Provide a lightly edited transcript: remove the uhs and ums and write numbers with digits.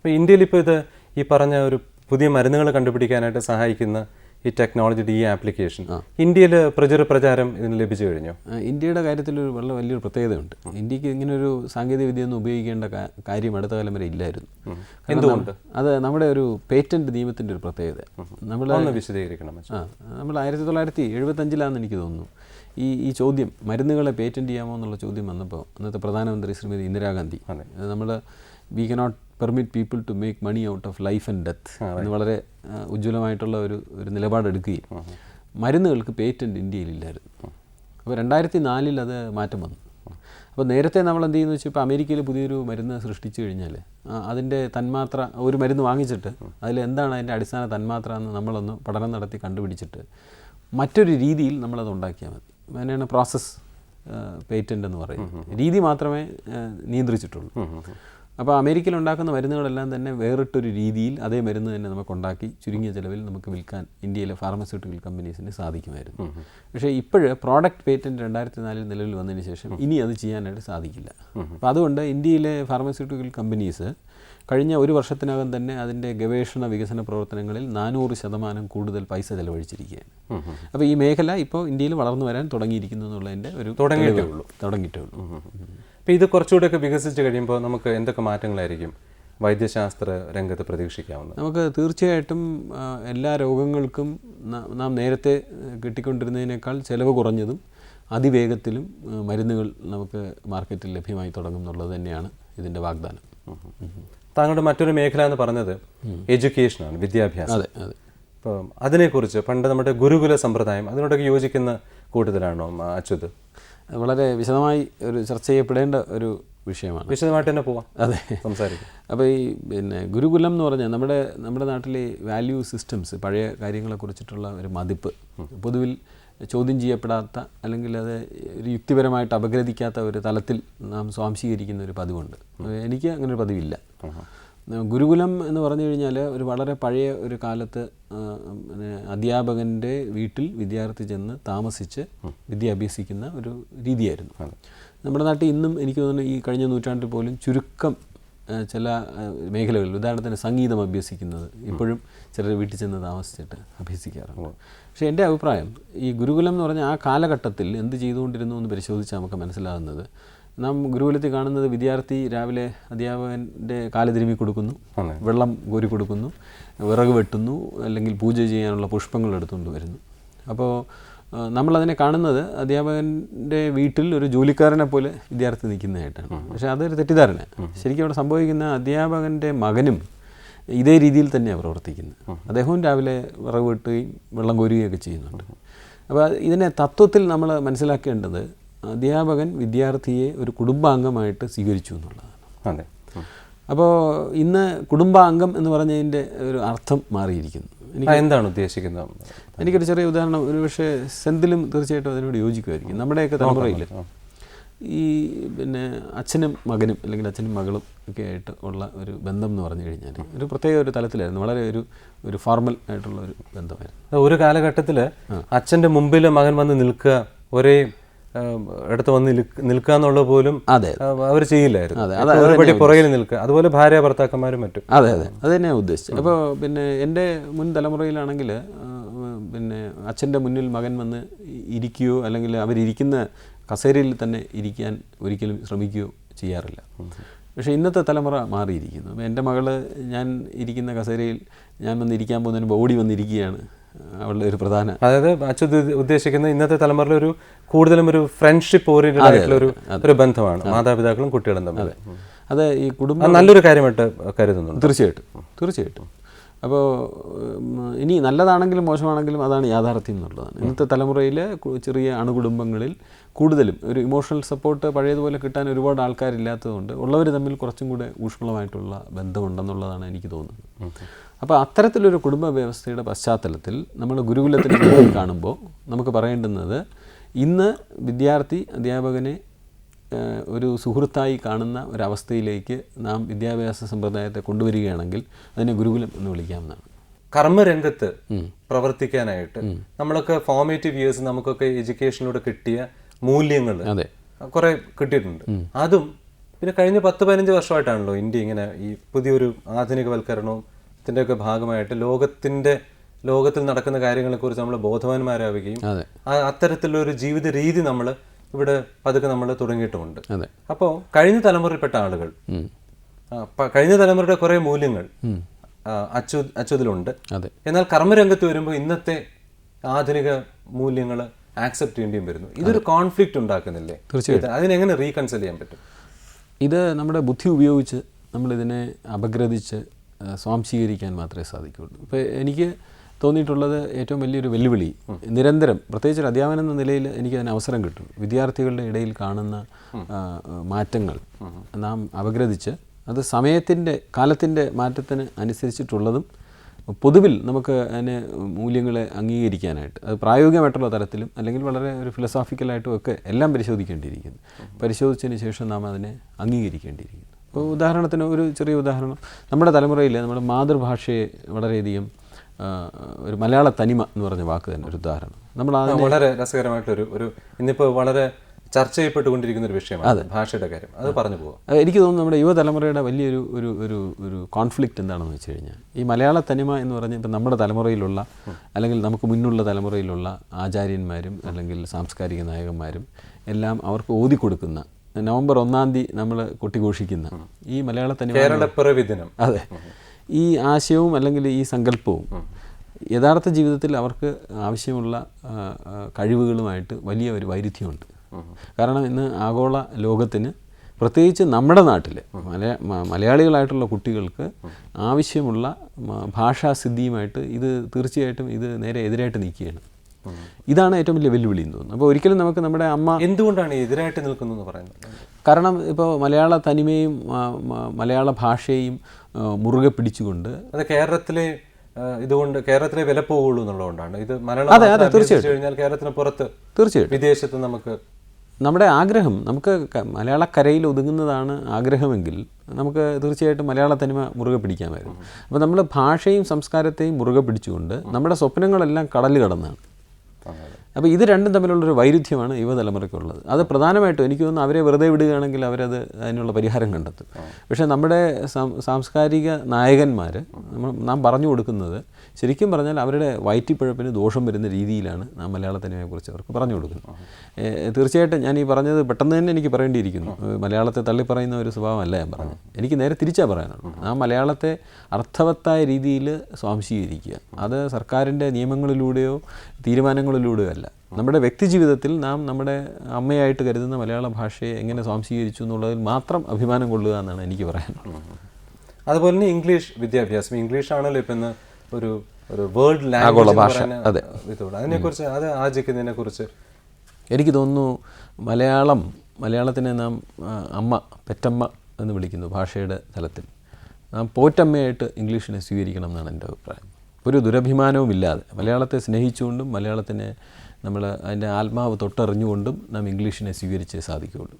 അപ്പോൾ ഇന്ത്യയിൽ ഇപ്പോൾ ഇത് ഈ പറഞ്ഞ ഒരു പുതിയ മരുന്നുകൾ കണ്ടുപിടിക്കാനായിട്ട് സഹായിക്കുന്ന ഈ ടെക്നോളജിയുടെ ഈ ആപ്ലിക്കേഷൻ ഇന്ത്യയിൽ പ്രചാരം ഇതിന് ലഭിച്ചു കഴിഞ്ഞു? ഇന്ത്യയുടെ കാര്യത്തിൽ ഒരു വളരെ വലിയൊരു പ്രത്യേകതയുണ്ട്. ഇന്ത്യക്ക് ഇങ്ങനൊരു സാങ്കേതിക വിദ്യയൊന്നും ഉപയോഗിക്കേണ്ട കാര്യം അടുത്ത കാലം വരെ ഇല്ലായിരുന്നു. എന്തുകൊണ്ട്? അത് നമ്മുടെ ഒരു പേറ്റന്റ് നിയമത്തിൻ്റെ ഒരു പ്രത്യേകത. നമ്മൾ വിശദീകരിക്കണം. നമ്മൾ 1975 എനിക്ക് തോന്നുന്നു ഈ ചോദ്യം മരുന്നുകളെ പേറ്റന്റ് ചെയ്യാമോ എന്നുള്ള ചോദ്യം വന്നപ്പോൾ അന്നത്തെ പ്രധാനമന്ത്രി ശ്രീമതി ഇന്ദിരാഗാന്ധി നമ്മൾ we cannot permit people to make money out of life and death എന്ന് വളരെ ഉജ്ജ്വലമായിട്ടുള്ള ഒരു നിലപാടെടുക്കുകയും മരുന്നുകൾക്ക് പേറ്റന്റ് ഇന്ത്യയിലില്ലായിരുന്നു. അപ്പോൾ 2004 അത് മാറ്റം വന്നു. അപ്പോൾ നേരത്തെ നമ്മൾ എന്ത് ചെയ്യുന്നു വെച്ചാൽ ഇപ്പോൾ അമേരിക്കയിൽ പുതിയൊരു മരുന്ന് സൃഷ്ടിച്ചു കഴിഞ്ഞാൽ അതിൻ്റെ തന്മാത്ര ഒരു മരുന്ന് വാങ്ങിച്ചിട്ട് അതിൽ എന്താണ് അതിൻ്റെ അടിസ്ഥാന തന്മാത്ര എന്ന് നമ്മളൊന്ന് പഠനം നടത്തി കണ്ടുപിടിച്ചിട്ട് മറ്റൊരു രീതിയിൽ നമ്മളത് ഉണ്ടാക്കിയാൽ മതി. അതിനാണ് പ്രോസസ്സ് പേറ്റൻ്റ് എന്ന് പറയുന്നത്. രീതി മാത്രമേ നിയന്ത്രിച്ചിട്ടുള്ളൂ. അപ്പോൾ അമേരിക്കയിൽ ഉണ്ടാക്കുന്ന മരുന്നുകളെല്ലാം തന്നെ വേറിട്ടൊരു രീതിയിൽ അതേ മരുന്ന് തന്നെ നമുക്കുണ്ടാക്കി ചുരുങ്ങിയ ചിലവിൽ നമുക്ക് വിൽക്കാൻ ഇന്ത്യയിലെ ഫാർമസ്യൂട്ടിക്കൽ കമ്പനീസിന് സാധിക്കുമായിരുന്നു. പക്ഷേ ഇപ്പോൾ പ്രോഡക്റ്റ് പേറ്റൻറ്റ് 2004 നിലവിൽ വന്നതിന് ശേഷം ഇനി അത് ചെയ്യാനായിട്ട് സാധിക്കില്ല. അപ്പോൾ അതുകൊണ്ട് ഇന്ത്യയിലെ ഫാർമസ്യൂട്ടിക്കൽ കമ്പനീസ് കഴിഞ്ഞ ഒരു വർഷത്തിനകം തന്നെ അതിൻ്റെ ഗവേഷണ വികസന പ്രവർത്തനങ്ങളിൽ 400% കൂടുതൽ പൈസ ചെലവഴിച്ചിരിക്കുകയാണ്. അപ്പോൾ ഈ മേഖല ഇപ്പോൾ ഇന്ത്യയിൽ വളർന്നു വരാൻ തുടങ്ങിയിരിക്കുന്നു എന്നുള്ളതിൻ്റെ ഒരു തുടങ്ങിയിട്ടേ ഉള്ളൂ. അപ്പോൾ ഇത് കുറച്ചുകൂടെയൊക്കെ വികസിച്ച് കഴിയുമ്പോൾ നമുക്ക് എന്തൊക്കെ മാറ്റങ്ങളായിരിക്കും വൈദ്യശാസ്ത്ര രംഗത്ത് പ്രതീക്ഷിക്കാവുന്നത്? നമുക്ക് തീർച്ചയായിട്ടും എല്ലാ രോഗങ്ങൾക്കും നാം നേരത്തെ കിട്ടിക്കൊണ്ടിരുന്നതിനേക്കാൾ ചിലവ് കുറഞ്ഞതും അതിവേഗത്തിലും മരുന്നുകൾ നമുക്ക് മാർക്കറ്റിൽ ലഭ്യമായി തുടങ്ങും എന്നുള്ളത് തന്നെയാണ് ഇതിൻ്റെ വാഗ്ദാനം. താങ്കളുടെ മറ്റൊരു മേഖല എന്ന് പറഞ്ഞത് എഡ്യൂക്കേഷനാണ്, വിദ്യാഭ്യാസം. അതെ അതെ. അപ്പോൾ അതിനെക്കുറിച്ച് പണ്ട് നമ്മുടെ ഗുരുകുല സമ്പ്രദായം അതിനോടൊക്കെ യോജിക്കുന്ന കൂട്ടത്തിലാണോ അച്യുത്? വളരെ വിശദമായി ഒരു ചർച്ച ചെയ്യപ്പെടേണ്ട ഒരു വിഷയമാണ്. വിശദമായിട്ട് തന്നെ പോവാം. അതെ, സംസാരിക്കും. അപ്പോൾ ഈ ഗുരുകുലം എന്ന് പറഞ്ഞാൽ നമ്മുടെ നാട്ടിലെ വാല്യൂ സിസ്റ്റംസ്, പഴയ കാര്യങ്ങളെക്കുറിച്ചിട്ടുള്ള ഒരു മതിപ്പ് പൊതുവിൽ ചോദ്യം ചെയ്യപ്പെടാത്ത അല്ലെങ്കിൽ അത് ഒരു യുക്തിപരമായിട്ട് അപഗ്രഥിക്കാത്ത ഒരു തലത്തിൽ നാം സ്വാംശീകരിക്കുന്ന ഒരു പതിവുണ്ട്. എനിക്ക് അങ്ങനെ ഒരു പതിവില്ല. ഗുരുകുലം എന്ന് പറഞ്ഞു കഴിഞ്ഞാൽ ഒരു വളരെ പഴയ ഒരു കാലത്ത് അധ്യാപകൻ്റെ വീട്ടിൽ വിദ്യാർത്ഥി ചെന്ന് താമസിച്ച് വിദ്യ അഭ്യസിക്കുന്ന ഒരു രീതിയായിരുന്നു. നമ്മുടെ നാട്ടിൽ ഇന്നും എനിക്ക് തോന്നുന്നു ഈ കഴിഞ്ഞ നൂറ്റാണ്ടിൽ പോലും ചുരുക്കം ചില മേഖലകളിൽ, ഉദാഹരണത്തിന് സംഗീതം അഭ്യസിക്കുന്നത് ഇപ്പോഴും ചിലർ വീട്ടിൽ ചെന്ന് താമസിച്ചിട്ട് അഭ്യസിക്കാറുണ്ട്. പക്ഷേ എൻ്റെ അഭിപ്രായം ഈ ഗുരുകുലം എന്ന് പറഞ്ഞാൽ ആ കാലഘട്ടത്തിൽ എന്ത് ചെയ്തുകൊണ്ടിരുന്നു എന്ന് പരിശോധിച്ചാൽ നമുക്ക് മനസ്സിലാകുന്നത്, നാം ഗുരുകുലത്തിൽ കാണുന്നത് വിദ്യാർത്ഥി രാവിലെ അധ്യാപകൻ്റെ കാല് തിരുമ്മി കൊടുക്കുന്നു, വെള്ളം കോരി കൊടുക്കുന്നു, വിറക് വെട്ടുന്നു, അല്ലെങ്കിൽ പൂജ ചെയ്യാനുള്ള പുഷ്പങ്ങൾ എടുത്തുകൊണ്ട് വരുന്നു. അപ്പോൾ നമ്മളതിനെ കാണുന്നത് അധ്യാപകൻ്റെ വീട്ടിൽ ഒരു ജോലിക്കാരനെ പോലെ വിദ്യാർത്ഥി നിൽക്കുന്നതായിട്ടാണ്. പക്ഷേ അതൊരു തെറ്റിദ്ധാരണ. ശരിക്കും അവിടെ സംഭവിക്കുന്ന അധ്യാപകൻ്റെ മകനും ഇതേ രീതിയിൽ തന്നെയാണ് പ്രവർത്തിക്കുന്നത്. അദ്ദേഹവും രാവിലെ വിറക് വെട്ടുകയും വെള്ളം കോരുകയൊക്കെ ചെയ്യുന്നുണ്ട്. അപ്പോൾ ഇതിനെ തത്വത്തിൽ നമ്മൾ മനസ്സിലാക്കേണ്ടത് അധ്യാപകൻ വിദ്യാർത്ഥിയെ ഒരു കുടുംബാംഗമായിട്ട് സ്വീകരിച്ചു എന്നുള്ളതാണ്. അതെ. അപ്പോൾ ഇന്ന് കുടുംബാംഗം എന്ന് പറഞ്ഞതിൻ്റെ ഒരു അർത്ഥം മാറിയിരിക്കുന്നു. എന്താണ് ഉദ്ദേശിക്കുന്നത്? എനിക്കൊരു ചെറിയ ഉദാഹരണം, ഒരു പക്ഷേ സെന്തിലും തീർച്ചയായിട്ടും അതിനോട് യോജിക്കുമായിരിക്കും. നമ്മുടെയൊക്കെ തലമുറയിൽ ഈ അച്ഛനും മകനും അല്ലെങ്കിൽ അച്ഛനും മകളും ഒക്കെ ആയിട്ട് ഉള്ള ഒരു ബന്ധം എന്ന് പറഞ്ഞു കഴിഞ്ഞാൽ ഒരു പ്രത്യേക ഒരു തലത്തിലായിരുന്നു. വളരെ ഒരു ഫോർമൽ ആയിട്ടുള്ള ഒരു ബന്ധമായിരുന്നു. ഒരു കാലഘട്ടത്തിൽ അച്ഛൻ്റെ മുമ്പിൽ മകൻ വന്ന് നിൽക്കുക, ഒരേ അടുത്ത് വന്ന് നിൽക്കുക എന്നുള്ളത് പോലും അവർ ചെയ്യില്ലായിരുന്നു. പുറകിൽ നിൽക്കുക, അതുപോലെ ഭാര്യ ഭർത്താക്കന്മാരും മറ്റും. അതെ അതെ, അത് തന്നെയാണ് ഉദ്ദേശിച്ചത്. അപ്പോൾ എൻ്റെ മുൻ തലമുറയിലാണെങ്കിൽ അച്ഛൻ്റെ മുന്നിൽ മകൻ വന്ന് ഇരിക്കുകയോ അല്ലെങ്കിൽ അവരിയ്ക്കുന്ന കസേരയിൽ തന്നെ ഇരിക്കാൻ ഒരിക്കലും ശ്രമിക്കുകയോ ചെയ്യാറില്ല. പക്ഷേ ഇന്നത്തെ തലമുറ മാറിയിരിക്കുന്നു. അപ്പോൾ എൻ്റെ മകള് ഞാൻ ഇരിക്കുന്ന കസേരയിൽ ഞാൻ വന്നിരിക്കാൻ പോകുന്നതിന് മുമ്പ് ഓടി വന്നിരിക്കുകയാണ് അവളുടെ ഒരു പ്രധാന. അതായത് അച്യുത് ഉദ്ദേശിക്കുന്ന ഇന്നത്തെ തലമുറയിൽ ഒരു കൂടുതലും ഒരു ഫ്രണ്ട്ഷിപ്പ് ഓറിയന്റഡ് ആയിട്ടുള്ള ഒരു ബന്ധമാണ് മാതാപിതാക്കളും കുട്ടികളും തമ്മിൽ. അത് ഈ കുടുംബം നല്ലൊരു കാര്യമായിട്ട് കരുതുന്നു. തീർച്ചയായിട്ടും. അപ്പോൾ ഇനി നല്ലതാണെങ്കിലും മോശമാണെങ്കിലും അതാണ് യാഥാർത്ഥ്യം എന്നുള്ളതാണ്. ഇന്നത്തെ തലമുറയിൽ ചെറിയ അണുകുടുംബങ്ങളിൽ കൂടുതലും ഒരു ഇമോഷണൽ സപ്പോർട്ട് പഴയതുപോലെ കിട്ടാൻ ഒരുപാട് ആൾക്കാരില്ലാത്തതുകൊണ്ട് ഉള്ളവർ തമ്മിൽ കുറച്ചും കൂടെ ഊഷ്മളമായിട്ടുള്ള ബന്ധമുണ്ടെന്നുള്ളതാണ് എനിക്ക് തോന്നുന്നത്. അപ്പോൾ അത്തരത്തിലൊരു കുടുംബ വ്യവസ്ഥയുടെ പശ്ചാത്തലത്തിൽ നമ്മൾ ഗുരുകുലത്തിനെ കാണുമ്പോൾ നമുക്ക് പറയേണ്ടുന്നത്, ഇന്ന് വിദ്യാർത്ഥി അധ്യാപകനെ ഒരു സുഹൃത്തായി കാണുന്ന ഒരവസ്ഥയിലേക്ക് നാം വിദ്യാഭ്യാസ സമ്പ്രദായത്തെ കൊണ്ടുവരികയാണെങ്കിൽ അതിനെ ഗുരുകുലം എന്ന് വിളിക്കാവുന്നതാണ്. കർമ്മരംഗത്ത് പ്രവർത്തിക്കാനായിട്ട് നമ്മളൊക്കെ ഫോർമേറ്റീവ് ഇയേഴ്സ് നമുക്കൊക്കെ എഡ്യൂക്കേഷനിലൂടെ കിട്ടിയ മൂല്യങ്ങൾ കുറെ കിട്ടിയിട്ടുണ്ട്. അതും പിന്നെ കഴിഞ്ഞ 10-15 വർഷമായിട്ടാണല്ലോ ഇന്ത്യ ഇങ്ങനെ ഈ പുതിയൊരു ആധുനികവൽക്കരണവും ഇതിൻ്റെയൊക്കെ ഭാഗമായിട്ട് ലോകത്തിൽ നടക്കുന്ന കാര്യങ്ങളെക്കുറിച്ച് നമ്മൾ ബോധവാന്മാരാവുകയും അത്തരത്തിലൊരു ജീവിത രീതി നമ്മൾ ഇവിടെ പതുക്കെ നമ്മൾ തുടങ്ങിയിട്ടുമുണ്ട്. അപ്പോൾ കഴിഞ്ഞ തലമുറയിൽപ്പെട്ട ആളുകൾ, കഴിഞ്ഞ തലമുറയുടെ കുറേ മൂല്യങ്ങൾ അച്യുതിലുണ്ട്. എന്നാൽ കർമ്മരംഗത്ത് വരുമ്പോൾ ഇന്നത്തെ ആധുനിക മൂല്യങ്ങൾ ആക്സെപ്റ്റ് ചെയ്യേണ്ടിയും വരുന്നു. ഇതൊരു കോൺഫ്ലിക്റ്റ് ഉണ്ടാക്കുന്നില്ലേ? തീർച്ചയായിട്ടും. അതിനെങ്ങനെ റീകൺസിൽ ചെയ്യാൻ പറ്റും? ഇത് നമ്മുടെ ബുദ്ധി ഉപയോഗിച്ച് നമ്മളിതിനെ അപഗ്രഥിച്ച് സ്വാംശീകരിക്കാൻ മാത്രമേ സാധിക്കുകയുള്ളൂ. ഇപ്പോൾ എനിക്ക് തോന്നിയിട്ടുള്ളത് ഏറ്റവും വലിയൊരു വെല്ലുവിളി നിരന്തരം, പ്രത്യേകിച്ച് ഒരു അധ്യാപനം എന്ന നിലയിൽ എനിക്കതിന് അവസരം കിട്ടും. വിദ്യാർത്ഥികളുടെ ഇടയിൽ കാണുന്ന മാറ്റങ്ങൾ നാം അപഗ്രഥിച്ച് അത് കാലത്തിൻ്റെ മാറ്റത്തിന് അനുസരിച്ചിട്ടുള്ളതും പൊതുവിൽ നമുക്ക് അതിന് മൂല്യങ്ങളെ അംഗീകരിക്കാനായിട്ട്, അത് പ്രായോഗികമായിട്ടുള്ള തലത്തിലും അല്ലെങ്കിൽ വളരെ ഒരു ഫിലോസോഫിക്കലായിട്ടും ഒക്കെ എല്ലാം പരിശോധിക്കേണ്ടിയിരിക്കുന്നു. പരിശോധിച്ചതിന് ശേഷം നാം അതിനെ അംഗീകരിക്കേണ്ടിയിരിക്കുന്നു. ഇപ്പോൾ ഉദാഹരണത്തിന് ഒരു ചെറിയ ഉദാഹരണം, നമ്മുടെ തലമുറയിൽ നമ്മുടെ മാതൃഭാഷയെ വളരെയധികം ഒരു മലയാള തനിമ എന്ന് പറഞ്ഞ വാക്ക് തന്നെ ഒരു ഉദാഹരണം. നമ്മൾ വളരെ രസകരമായിട്ടൊരു ഇന്നിപ്പോൾ വളരെ ചർച്ച ചെയ്യപ്പെട്ടുകൊണ്ടിരിക്കുന്ന ഒരു വിഷയമാണ് ഭാഷയുടെ കാര്യം. അത് പറഞ്ഞു പോകാം. എനിക്ക് തോന്നുന്നു നമ്മുടെ യുവതലമുറയുടെ വലിയൊരു ഒരു ഒരു ഒരു കോൺഫ്ലിക്റ്റ് എന്താണെന്ന് വെച്ച് കഴിഞ്ഞാൽ, ഈ മലയാള തനിമ എന്ന് പറഞ്ഞാൽ ഇപ്പം നമ്മുടെ തലമുറയിലുള്ള അല്ലെങ്കിൽ നമുക്ക് മുന്നുള്ള തലമുറയിലുള്ള ആചാര്യന്മാരും അല്ലെങ്കിൽ സാംസ്കാരിക നായകന്മാരും എല്ലാം അവർക്ക് ഓതിക്കൊടുക്കുന്ന, നവംബർ 1-ാം തീയതി നമ്മൾ കൊട്ടിഘോഷിക്കുന്ന ഈ മലയാള തനിമ, കേരളപ്പിറവി ദിനം, അതെ, ഈ ആശയവും അല്ലെങ്കിൽ ഈ സങ്കല്പവും യഥാർത്ഥ ജീവിതത്തിൽ അവർക്ക് ആവശ്യമുള്ള കഴിവുകളുമായിട്ട് വലിയ ഒരു വൈരുദ്ധ്യമുണ്ട്. കാരണം ഇന്ന് ആഗോള ലോകത്തിന്, പ്രത്യേകിച്ച് നമ്മുടെ നാട്ടിൽ മലയാളികളായിട്ടുള്ള കുട്ടികൾക്ക് ആവശ്യമുള്ള ഭാഷാസിദ്ധിയുമായിട്ട് ഇത് തീർച്ചയായിട്ടും ഇത് നേരെ എതിരായിട്ട് നിൽക്കുകയാണ്. ഇതാണ് ഏറ്റവും വലിയ വെല്ലുവിളി എന്ന് തോന്നുന്നു. അപ്പോൾ ഒരിക്കലും നമുക്ക് നമ്മുടെ അമ്മ എന്തുകൊണ്ടാണ് എതിരായിട്ട് നിൽക്കുന്നതെന്ന് പറയുന്നത്? കാരണം ഇപ്പോൾ മലയാള തനിമയും മലയാള ഭാഷയും മുറുകെ പിടിച്ചുകൊണ്ട് അത് കേരളത്തിലെ വില പോകുള്ളൂ എന്നുള്ളതുകൊണ്ടാണ്. ഇത് മലയാളം കഴിഞ്ഞാൽ കേരളത്തിന് പുറത്ത്, തീർച്ചയായിട്ടും വിദേശത്ത് നമുക്ക് നമ്മുടെ ആഗ്രഹം, നമുക്ക് മലയാളക്കരയിൽ ഒതുങ്ങുന്നതാണ് ആഗ്രഹമെങ്കിൽ നമുക്ക് തീർച്ചയായിട്ടും മലയാള തനിമ മുറുകെ പിടിക്കാമായിരുന്നു. അപ്പോൾ നമ്മൾ ഭാഷയും സംസ്കാരത്തെയും മുറുകെ പിടിച്ചുകൊണ്ട് നമ്മുടെ സ്വപ്നങ്ങളെല്ലാം കടൽ കടന്നാണ്. അപ്പോൾ ഇത് രണ്ടും തമ്മിലുള്ളൊരു വൈരുദ്ധ്യമാണ് യുവതലമുറയ്ക്കുള്ളത്. അത് പ്രധാനമായിട്ടും എനിക്ക് തോന്നുന്നു അവരെ വെറുതെ വിടുകയാണെങ്കിൽ അവരത് അതിനുള്ള പരിഹാരം കണ്ടെത്തും. പക്ഷേ നമ്മുടെ സാംസ്കാരിക നായകന്മാർ നാം പറഞ്ഞു കൊടുക്കുന്നത് ശരിക്കും പറഞ്ഞാൽ അവരുടെ വയറ്റിപ്പഴപ്പിന് ദോഷം വരുന്ന രീതിയിലാണ് നാം മലയാള തനിമയെക്കുറിച്ച് അവർക്ക് പറഞ്ഞു കൊടുക്കുന്നത്. തീർച്ചയായിട്ടും ഞാൻ ഈ പറഞ്ഞത് പെട്ടെന്ന് തന്നെ എനിക്ക് പറയേണ്ടിയിരിക്കുന്നു. മലയാളത്തെ തള്ളിപ്പറയുന്ന ഒരു സ്വഭാവമല്ല ഞാൻ പറഞ്ഞത്. എനിക്ക് നേരെ തിരിച്ചാണ് പറയാനുള്ളത്. നാം മലയാളത്തെ അർത്ഥവത്തായ രീതിയിൽ സ്വാംശീകരിക്കുക. അത് സർക്കാരിൻ്റെ നിയമങ്ങളിലൂടെയോ തീരുമാനങ്ങളിലൂടെയോ അല്ല. നമ്മുടെ വ്യക്തിജീവിതത്തിൽ നാം നമ്മുടെ അമ്മയായിട്ട് കരുതുന്ന മലയാള ഭാഷയെ എങ്ങനെ സ്വാംശീകരിച്ചു എന്നുള്ളതിൽ മാത്രം അഭിമാനം കൊള്ളുക എന്നാണ് എനിക്ക് പറയാനുള്ളത്. അതുപോലെ തന്നെ ഇംഗ്ലീഷ് വിദ്യാഭ്യാസം, ഇംഗ്ലീഷാണല്ലോ ഇപ്പം ഇന്ന് ഒരു വേൾഡ് ലാംഗ്വേജ് ഭാഷ. അതെ, അതിനെക്കുറിച്ച്, അത് ആചരിക്കുന്നതിനെ കുറിച്ച് എനിക്ക് തോന്നുന്നു മലയാളത്തിനെ നാം അമ്മ, പെറ്റമ്മ എന്ന് വിളിക്കുന്നു ഭാഷയുടെ തലത്തിൽ. നാം പോറ്റമ്മയായിട്ട് ഇംഗ്ലീഷിനെ സ്വീകരിക്കണം എന്നാണ് എൻ്റെ അഭിപ്രായം. ഒരു ദുരഭിമാനവുമില്ലാതെ മലയാളത്തെ സ്നേഹിച്ചുകൊണ്ടും മലയാളത്തിനെ നമ്മൾ അതിൻ്റെ ആത്മാവ് തൊട്ടറിഞ്ഞുകൊണ്ടും നാം ഇംഗ്ലീഷിനെ സ്വീകരിച്ചേ സാധിക്കുകയുള്ളൂ.